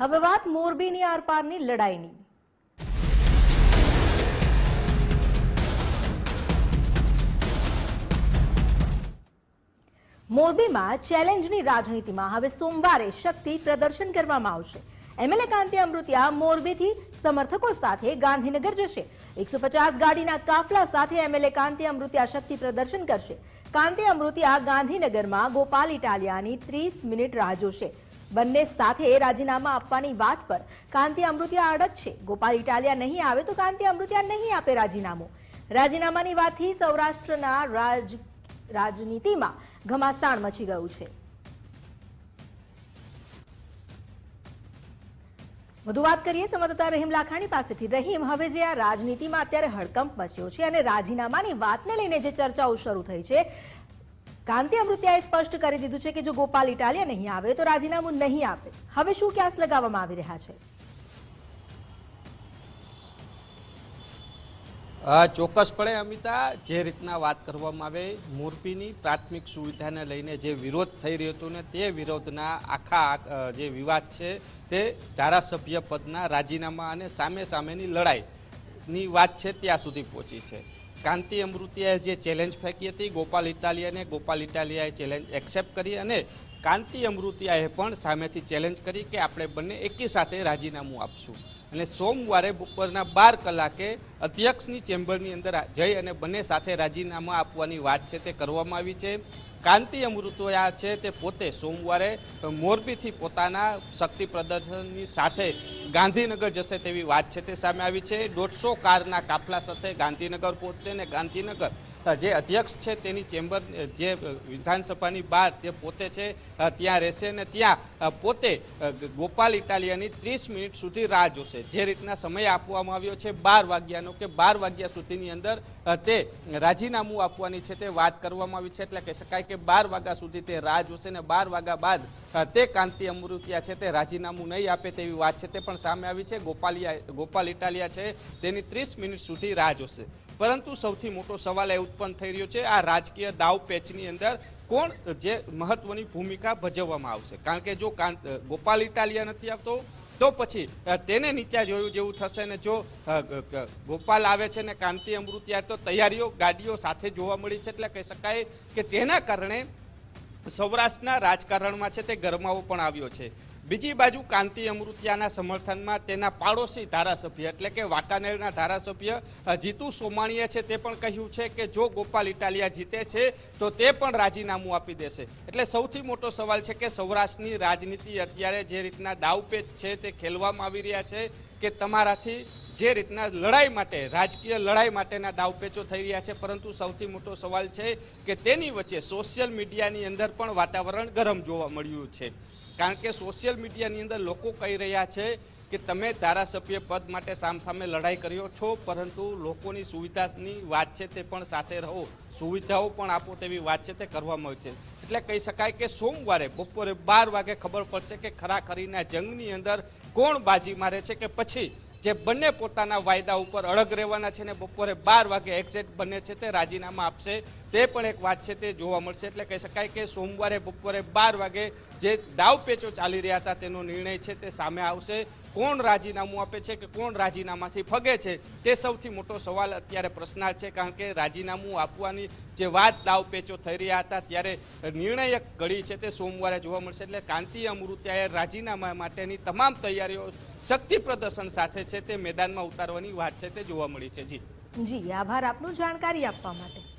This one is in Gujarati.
હવે વાત મોરબીની આરપારની લડાઈની। મોરબીમાં ચેલેન્જની રાજનીતિમાં હવે સોમવારે શક્તિ પ્રદર્શન કરવામાં આવશે। એમએલએ કાંતિ અમૃતિયા મોરબીથી સમર્થકો સાથે ગાંધીનગર જશે। 150 ગાડીના કાફલા સાથે એમએલએ કાંતિ અમૃતિયા શક્તિ પ્રદર્શન કરશે। કાંતિ અમૃતિયા ગાંધીનગરમાં ગોપાલ ઇટાલિયાની 30 મિનિટ રાહ જોશે। બંને સાથે રાજીનામા આપવાની વાત પર કાંતિ અમૃતિયા અડગ છે। ગોપાલ ઇટાલિયા નહીં આવે તો કાંતિ અમૃતિયા નહીં આપે રાજીનામું। રાજીનામાની વાતથી સૌરાષ્ટ્રના રાજનીતિમાં ઘમાસાણ મચી ગયું છે। વધુ વાત કરીએ સંવાદદાતા રહીમ લાખાણી પાસેથી। રહીમ, હવે જે આ રાજનીતિમાં અત્યારે હડકંપ મચ્યો છે અને રાજીનામાની વાતને લઈને જે ચર્ચાઓ શરૂ થઈ છે, કાંતિ અમૃતિયાએ સ્પષ્ટ કરી દીધું છે કે જો ગોપાલ ઇટાલિયા નહીં આવે તો રાજીનામું નહીં આપે। હવે શું ક્યાસ લગાવવામાં આવી રહ્યા છે? ચોક્કસપણે અમિતા, જે રીતના વાત કરવામાં આવે મોરબીની પ્રાથમિક સુવિધાને લઈને જે વિરોધ થઈ રહ્યો હતો ને તે વિરોધના આખા જે વિવાદ છે તે ધારાસભ્ય પદના રાજીનામા અને સામે સામેની લડાઈની વાત છે ત્યાં સુધી પહોંચી છે। કાંતિ અમૃતિયાએ જે ચેલેન્જ ફેંકી હતી ગોપાલ ઇટાલિયાને, ગોપાલ ઇટાલિયાએ ચેલેન્જ એક્સેપ્ટ કરી અને કાંતિ અમૃતિયાએ પણ સામેથી ચેલેન્જ કરી કે આપણે બંને એકી સાથે રાજીનામું આપશું અને સોમવારે બપોરના 12 કલાકે અધ્યક્ષની ચેમ્બરની અંદર જઈ અને બંને સાથે રાજીનામા આપવાની વાત છે તે કરવામાં આવી છે। કાંતિ અમૃતિયા છે તે પોતે સોમવારે મોરબીથી પોતાના શક્તિ પ્રદર્શનની સાથે ગાંધીનગર જશે તેવી વાત છે તે સામે આવી છે। 150 કારના કાફલા સાથે ગાંધીનગર પહોંચશે અને ગાંધીનગર જે અધ્યક્ષ છે તેની ચેમ્બર જે વિધાનસભાની બહાર જે પોતે છે ત્યાં રહેશે અને ત્યાં પોતે ગોપાલ ઇટાલિયાની 30 મિનિટ સુધી રાહ જોશે। જે રીતના સમય આપવામાં આવ્યો છે 12 વાગ્યાનો કે 12 વાગ્યા સુધીની અંદર તે રાજીનામું આપવાની છે તે વાત કરવામાં આવી છે। એટલે કહી શકાય કે 12 વાગ્યા સુધી તે રાહ જોશે અને 12 વાગ્યા બાદ તે કાંતિ અમૃતિયા છે તે રાજીનામું નહીં આપે તેવી વાત છે તે પણ સામે આવી છે। ગોપાલ ઇટાલિયા છે તેની 30 મિનિટ સુધી રાહ જોશે। પરંતુ સૌથી મોટો સવાલ એ ઉત્પન્ન થઈ રહ્યો છે આ રાજકીય દાવ પેચની અંદર કોણ જે મહત્વની ભૂમિકા ભજવવામાં આવશે। કારણ કે જો ગોપાલ ઇટાલિયા નથી આવતો તો પછી તેને નીચે જોયું જેવું થશે ને જો ગોપાલ આવે છે ને કાંતિ અમૃતિયા તો તૈયારીઓ ગાડીઓ સાથે જોવા મળી છે। એટલે કહી શકાય કે તેના કારણે સૌરાષ્ટ્રના રાજકારણમાં છે તે ગરમાવો પણ આવ્યો છે। બીજી બાજુ કાંતિ અમૃતિયાના સમર્થનમાં તેના પાડોશી ધારાસભ્ય એટલે કે વાંકાનેરના ધારાસભ્ય જીતુ સોમાણીએ છે તે પણ કહ્યું છે કે જો ગોપાલ ઇટાલિયા જીતે છે તો તે પણ રાજીનામું આપી દેશે। એટલે સૌથી મોટો સવાલ છે કે સૌરાષ્ટ્રની રાજનીતિ અત્યારે જે રીતના દાવપેચ છે તે ખેલવામાં આવી રહ્યા છે કે તમારાથી જે રીતના લડાઈ માટે રાજકીય લડાઈ માટેના દાવપેચો થઈ રહ્યા છે, પરંતુ સૌથી મોટો સવાલ છે કે તેની વચ્ચે સોશિયલ મીડિયાની અંદર પણ વાતાવરણ ગરમ જોવા મળ્યું છે। કારણ કે સોશિયલ મીડિયાની અંદર લોકો કહી રહ્યા છે કે તમે ધારાસભ્ય પદ માટે સામસામે લડાઈ કર્યો છો, પરંતુ લોકોની સુવિધાની વાત છે તે પણ સાથે રહો, સુવિધાઓ પણ આપો તેવી વાત છે તે કરવામાં આવી છે। એટલે કહી શકાય કે સોમવારે બપોરે 12 વાગે ખબર પડશે કે ખરાખરીના જંગની અંદર કોણ બાજી મારે છે કે પછી જે બંને પોતાના વાયદા ઉપર અડગ રહેવાના છે ને બપોરે 12 વાગે એક્ઝેક્ટ બંને છે તે રાજીનામા આપશે તે પણ એક વાત છે તે જોવા મળશે। એટલે કહી શકાય કે સોમવારે બપોરે 12 વાગે જે દાવપેચો ચાલી રહ્યા હતા તેનો નિર્ણય છે તે સામે આવશે। કોણ રાજીનામું આપે છે કે કોણ રાજીનામાથી ફગે છે તે સૌથી મોટો સવાલ અત્યારે પ્રશ્નાર્થ છે। કારણ કે રાજીનામું આપવાની જે વાત દાવપેચો થઈ રહ્યા હતા ત્યારે નિર્ણાયક ઘડી છે તે સોમવારે જોવા મળશે। એટલે કાંતિ અમૃતિયાએ રાજીનામા માટેની તમામ તૈયારીઓ શક્તિ પ્રદર્શન સાથે છે તે મેદાનમાં ઉતારવાની વાત છે તે જોવા મળી છે। જી આભાર આપનું જાણકારી આપવા માટે।